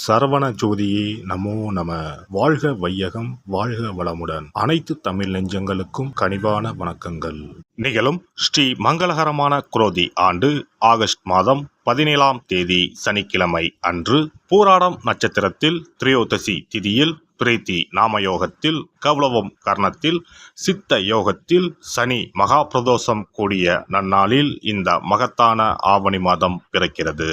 சரவண ஜோதியே நமோ நம. வாழ்க வையகம், வாழ்க வளமுடன். அனைத்து தமிழ் நெஞ்சங்களுக்கும் கனிவான வணக்கங்கள். நிகழும் ஸ்ரீ மங்களகரமான குரோதி ஆண்டு ஆகஸ்ட் மாதம் 17ஆம் தேதி சனிக்கிழமை அன்று பூராடம் நட்சத்திரத்தில் திரையோதசி திதியில் பிரீத்தி நாமயோகத்தில் கௌளவம் கர்ணத்தில் சித்த யோகத்தில் சனி மகா பிரதோஷம் கூடிய நன்னாளில் இந்த மகத்தான ஆவணி மாதம் பிறக்கிறது.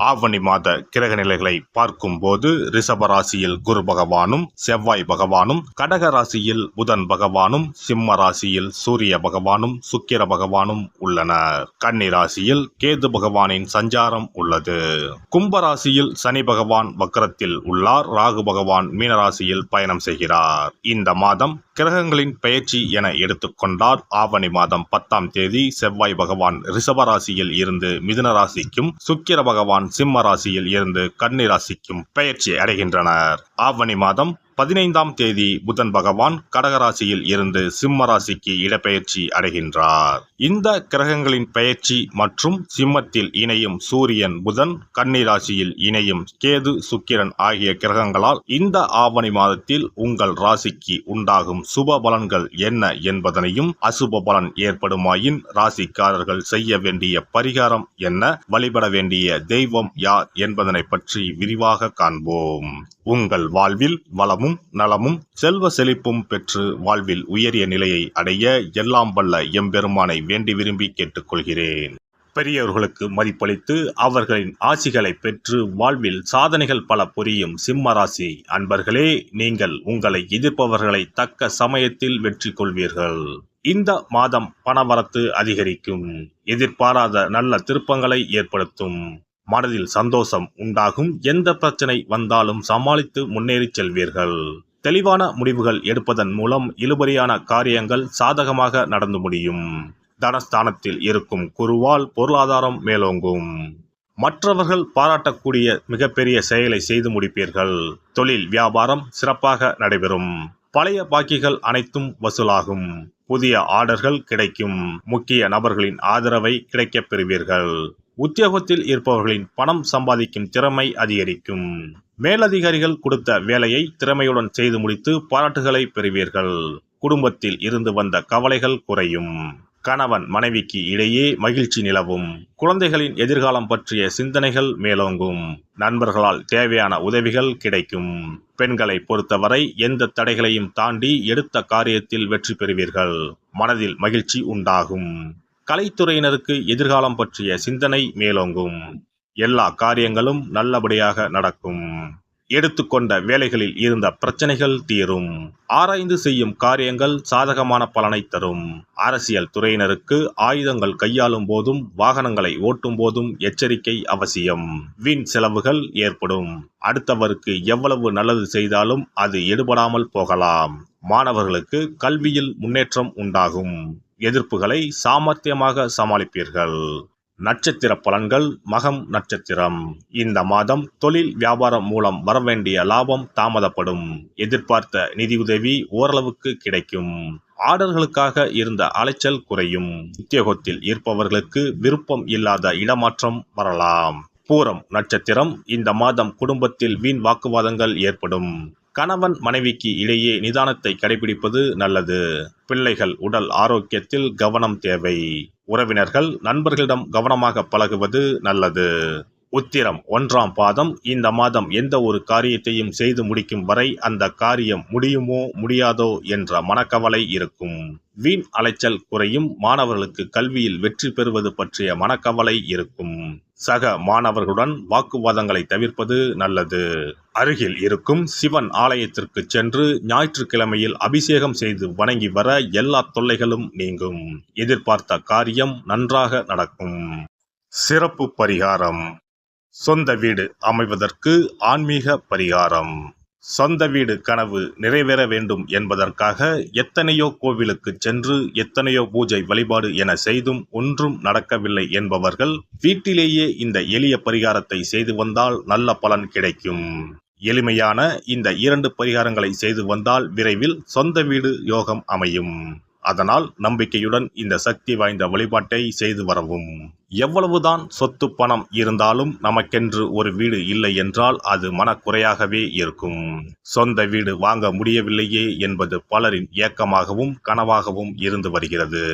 ஆவணி மாத கிரக நிலைகளை பார்க்கும் போது ரிஷபராசியில் குரு பகவானும் செவ்வாய் பகவானும், கடக ராசியில் புதன் பகவானும், சிம்ம ராசியில் சூரிய பகவானும் சுக்கிர பகவானும் உள்ளனர். கன்னி ராசியில் கேது பகவானின் சஞ்சாரம் உள்ளது. கும்பராசியில் சனி பகவான் வக்கரத்தில் உள்ளார். ராகு பகவான் மீனராசி பயணம் செய்கிறார். இந்த மாதம் கிரகங்களின் பெயர்ச்சி என எடுத்துக்கொண்டால் ஆவணி மாதம் 10ஆம் தேதி செவ்வாய் பகவான் ரிஷப ராசியில் இருந்து மிதுன ராசிக்கும், சுக்கிர பகவான் சிம்ம ராசியில் இருந்து கன்னி ராசிக்கும் பெயர்ச்சி அடைகின்றனர். ஆவணி மாதம் 15ஆம் தேதி புதன் பகவான் கடகராசியில் இருந்து சிம்ம ராசிக்கு இடப்பெயர்ச்சி அடைகின்றார். இந்த கிரகங்களின் பெயர்ச்சி மற்றும் சிம்மத்தில் இணையும் சூரியன் புதன், கன்னி ராசியில் இணையும் கேது சுக்கிரன் ஆகிய கிரகங்களால் இந்த ஆவணி மாதத்தில் உங்கள் ராசிக்கு உண்டாகும் சுப பலன்கள் என்ன என்பதனையும், அசுப பலன் ஏற்படுமாயின் ராசிக்காரர்கள் செய்ய வேண்டிய பரிகாரம் என்ன, வழிபட வேண்டிய தெய்வம் யார் என்பதனை பற்றி விரிவாக காண்போம். உங்கள் வாழ்வில் வளமும் நலமும் செல்வ செழிப்பும் பெற்று வாழ்வில் உயரிய நிலையை அடைய எல்லாம் வல்ல எம்பெருமானை வேண்டி விரும்பி கேட்டுக்கொள்கிறேன். பெரியவர்களுக்கு மதிப்பளித்து அவர்களின் ஆசிகளை பெற்று வாழ்வில் சாதனைகள் பல புரியும் சிம்ம ராசி அன்பர்களே, நீங்கள் உங்களை எதிர்ப்பவர்களை தக்க சமயத்தில் வெற்றி கொள்வீர்கள். இந்த மாதம் பணவரத்து அதிகரிக்கும். எதிர்பாராத நல்ல திருப்பங்களை ஏற்படுத்தும். மனதில் சந்தோஷம் உண்டாகும். எந்த பிரச்சனை வந்தாலும் சமாளித்து முன்னேறி செல்வீர்கள். தெளிவான முடிவுகள் எடுப்பதன் மூலம் இழுபறியான காரியங்கள் சாதகமாக நடந்து முடியும். தனஸ்தானத்தில் இருக்கும் குருவால் பொருளாதாரம் மேலோங்கும். மற்றவர்கள் பாராட்டக்கூடிய மிகப்பெரிய செயலை செய்து முடிப்பீர்கள். தொழில் வியாபாரம் சிறப்பாக நடைபெறும். பழைய பாக்கிகள் அனைத்தும் வசூலாகும். புதிய ஆர்டர்கள் கிடைக்கும். முக்கிய நபர்களின் ஆதரவை கிடைக்கப் பெறுவீர்கள். உத்தியோகத்தில் இருப்பவர்களின் பணம் சம்பாதிக்கும் திறமை அதிகரிக்கும். மேலதிகாரிகள் கொடுத்த வேலையை திறமையுடன் செய்து முடித்து பாராட்டுகளை பெறுவீர்கள். குடும்பத்தில் இருந்து வந்த கவலைகள் குறையும். கணவன் மனைவிக்கு இடையே மகிழ்ச்சி நிலவும். குழந்தைகளின் எதிர்காலம் பற்றிய சிந்தனைகள் மேலோங்கும். நண்பர்களால் தேவையான உதவிகள் கிடைக்கும். பெண்களை பொறுத்தவரை எந்த தடைகளையும் தாண்டி எடுத்த காரியத்தில் வெற்றி பெறுவீர்கள். மனதில் மகிழ்ச்சி உண்டாகும். கலைத்துறையினருக்கு எதிர்காலம் பற்றிய சிந்தனை மேலோங்கும். எல்லா காரியங்களும் நல்லபடியாக நடக்கும். எடுத்துக்கொண்ட வேலைகளில் இருந்த பிரச்சனைகள் தீரும். ஆராய்ந்து செய்யும் காரியங்கள் சாதகமான பலனை தரும். அரசியல் துறையினருக்கு ஆயுதங்கள் கையாளும் போதும் வாகனங்களை ஓட்டும் போதும் எச்சரிக்கை அவசியம். வீண் செலவுகள் ஏற்படும். அடுத்தவருக்கு எவ்வளவு நல்லது செய்தாலும் அது எடுபடாமல் போகலாம். மாணவர்களுக்கு கல்வியில் முன்னேற்றம் உண்டாகும். எதிர்ப்புகளை சாமர்த்தியமாக சமாளிப்பீர்கள். நட்சத்திர பலன்கள். மகம் நட்சத்திரம். இந்த மாதம் தொழில் வியாபாரம் மூலம் வரவேண்டிய லாபம் தாமதப்படும். எதிர்பார்த்த நிதியுதவி ஓரளவுக்கு கிடைக்கும். ஆர்டர்களுக்காக இருந்த அலைச்சல் குறையும். உத்தியோகத்தில் இருப்பவர்களுக்கு விருப்பம் இல்லாத இடமாற்றம் வரலாம். பூரம் நட்சத்திரம். இந்த மாதம் குடும்பத்தில் வீண் வாக்குவாதங்கள் ஏற்படும். கணவன் மனைவிக்கு இடையே நிதானத்தை கடைபிடிப்பது நல்லது. பிள்ளைகள் உடல் ஆரோக்கியத்தில் கவனம் தேவை. உறவினர்கள் நண்பர்களிடம் கவனமாக பழகுவது நல்லது. உத்திரம் 1ஆம் பாதம். இந்த மாதம் எந்த ஒரு காரியத்தையும் செய்து முடிக்கும் வரை அந்த காரியம் முடியுமோ முடியாதோ என்ற மனக்கவலை இருக்கும். வீண் அலைச்சல் குறையும். மாணவர்களுக்கு கல்வியில் வெற்றி பெறுவது பற்றிய மனக்கவலை இருக்கும். சக மாணவர்களுடன் வாக்குவாதங்களை தவிர்ப்பது நல்லது. அருகில் இருக்கும் சிவன் ஆலயத்திற்கு சென்று ஞாயிற்றுக்கிழமையில் அபிஷேகம் செய்து வணங்கி வர எல்லா தொல்லைகளும் நீங்கும். எதிர்பார்த்த காரியம் நன்றாக நடக்கும். சிறப்பு பரிகாரம். சொந்த வீடு அமைவதற்கு ஆன்மீக பரிகாரம். சொந்த வீடு கனவு நிறைவேற வேண்டும் என்பதற்காக எத்தனையோ கோவிலுக்கு சென்று எத்தனையோ பூஜை வழிபாடு என செய்தும் ஒன்றும் நடக்கவில்லை என்பவர்கள் வீட்டிலேயே இந்த எளிய பரிகாரத்தை செய்து வந்தால் நல்ல பலன் கிடைக்கும். எளிமையான இந்த 2 பரிகாரங்களை செய்து வந்தால் விரைவில் சொந்த வீடு யோகம் அமையும். அதனால் நம்பிக்கையுடன் இந்த சக்தி வாய்ந்த வழிபாட்டை செய்து வரவும். எவ்வளவுதான் சொத்து பணம் இருந்தாலும் நமக்கென்று ஒரு வீடு இல்லை என்றால் அது மனக்குறையாகவே இருக்கும். சொந்த வீடு வாங்க முடியவில்லையே என்பது பலரின் ஏக்கமாகவும் கனவாகவும் இருந்து வருகிறது.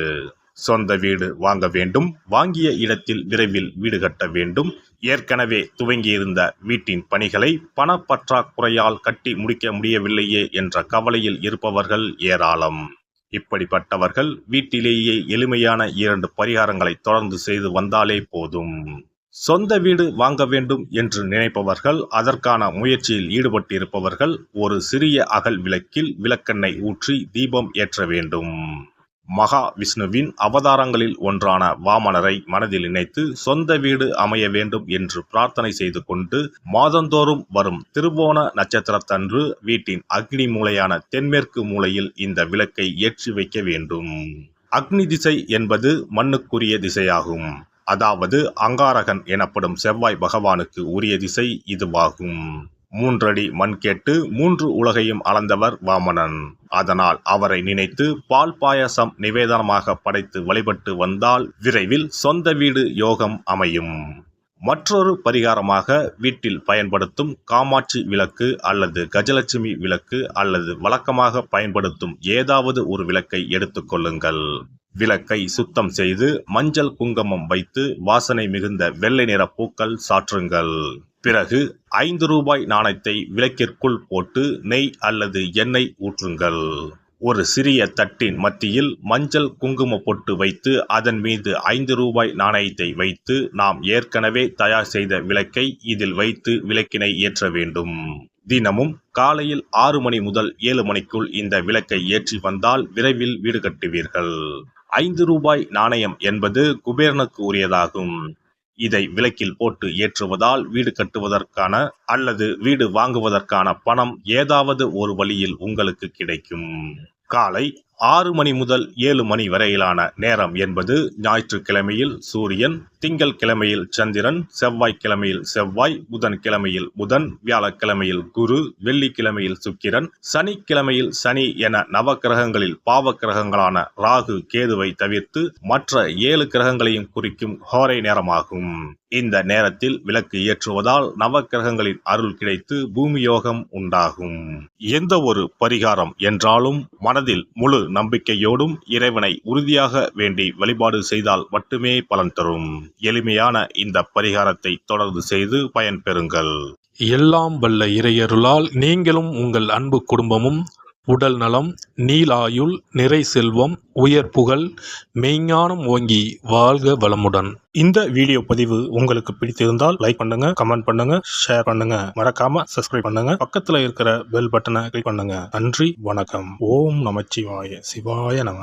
சொந்த வீடு வாங்க வேண்டும், வாங்கிய இடத்தில் விரைவில் வீடு கட்ட வேண்டும், ஏற்கனவே துவங்கியிருந்த வீட்டின் பணிகளை பணப்பற்றாக்குறையால் கட்டி முடிக்க முடியவில்லையே என்ற கவலையில் இருப்பவர்கள் ஏராளம். இப்படிப்பட்டவர்கள் வீட்டிலேயே எளிமையான 2 பரிகாரங்களை தொடர்ந்து செய்து வந்தாலே போதும். சொந்த வீடு வாங்க வேண்டும் என்று நினைப்பவர்கள், அதற்கான முயற்சியில் ஈடுபட்டிருப்பவர்கள் ஒரு சிறிய அகல் விளக்கில் விளக்கெண்ணெய் ஊற்றி தீபம் ஏற்ற வேண்டும். மகா விஷ்ணுவின் அவதாரங்களில் ஒன்றான வாமனரை மனதில் நினைத்து சொந்த வீடு அமைய வேண்டும் என்று பிரார்த்தனை செய்து கொண்டு மாதந்தோறும் வரும் திருவோண நட்சத்திரத்தன்று வீட்டின் அக்னி மூலையான தென்மேற்கு மூலையில் இந்த விளக்கை ஏற்றி வைக்க வேண்டும். அக்னி திசை என்பது மண்ணுக்குரிய திசையாகும். அதாவது அங்காரகன் எனப்படும் செவ்வாய் பகவானுக்கு உரிய திசை இதுவாகும். 3 அடி மண் கேட்டு 3 உலகையும் அளந்தவர் வாமனன். அதனால் அவரை நினைத்து பால் பாயசம் நிவேதனமாக படைத்து வழிபட்டு வந்தால் விரைவில் சொந்த வீடு யோகம் அமையும். மற்றொரு பரிகாரமாக வீட்டில் பயன்படுத்தும் காமாட்சி விளக்கு அல்லது கஜலட்சுமி விளக்கு அல்லது வழக்கமாக பயன்படுத்தும் ஏதாவது ஒரு விளக்கை எடுத்துக்கொள்ளுங்கள். விளக்கை சுத்தம் செய்து மஞ்சள் குங்குமம் வைத்து வாசனை மிகுந்த வெள்ளை நிற பூக்கள் சாற்றுங்கள். பிறகு 5 ரூபாய் நாணயத்தை விளக்கிற்குள் போட்டு நெய் அல்லது எண்ணெய் ஊற்றுங்கள். ஒரு சிறிய தட்டின் மத்தியில் மஞ்சள் குங்கும பொட்டு வைத்து அதன் மீது 5 ரூபாய் நாணயத்தை வைத்து நாம் ஏற்கனவே தயார் செய்த விளக்கை இதில் வைத்து விளக்கினை ஏற்ற வேண்டும். தினமும் காலையில் 6 மணி முதல் 7 மணிக்குள் இந்த விளக்கை ஏற்றி வந்தால் விரைவில் வீடு கட்டுவீர்கள். 5 ரூபாய் நாணயம் என்பது குபேரனுக்கு உரியதாகும். இதை விளக்கில் போட்டு ஏற்றுவதால் வீடு கட்டுவதற்கான அல்லது வீடு வாங்குவதற்கான பணம் ஏதாவது ஒரு வழியில் உங்களுக்கு கிடைக்கும். காலை 6 மணி முதல் 7 மணி வரையிலான நேரம் என்பது ஞாயிற்றுக்கிழமையில் சூரியன், திங்கள் கிழமையில் சந்திரன், செவ்வாய் கிழமையில் செவ்வாய், புதன் கிழமையில் புதன், வியாழக்கிழமையில் குரு, வெள்ளிக்கிழமையில் சுக்கிரன், சனிக்கிழமையில் சனி என நவக்கிரகங்களில் பாவ கிரகங்களான ராகு கேதுவை தவிர்த்து மற்ற 7 கிரகங்களையும் குறிக்கும் ஹோரை நேரமாகும். இந்த நேரத்தில் விளக்கு ஏற்றுவதால் நவக்கிரகங்களின் அருள் கிடைத்து பூமி யோகம் உண்டாகும். எந்த ஒரு பரிகாரம் என்றாலும் மனதில் முழு நம்பிக்கையோடும் இறைவனை உறுதியாக வேண்டி வழிபாடு செய்தால் மட்டுமே பலன் தரும். எளிமையான இந்த பரிகாரத்தை தொடர்ந்து செய்து பயன்பெறுங்கள். எல்லாம் வல்ல இறையருளால் நீங்களும் உங்கள் அன்பு குடும்பமும் உடல் நலம், நீலாயுள், நிறை செல்வம், உயர் புகழ், மெய்ஞானம் ஓங்கி வாழ்க வளமுடன். இந்த வீடியோ பதிவு உங்களுக்கு பிடித்திருந்தால் லைக் பண்ணுங்க, கமெண்ட் பண்ணுங்க, ஷேர் பண்ணுங்க, மறக்காம சப்ஸ்கிரைப் பண்ணுங்க, பக்கத்துல இருக்கிற பெல் பட்டனை கிளிக் பண்ணுங்க. நன்றி, வணக்கம். ஓம் நமச்சிவாய, சிவாய நம.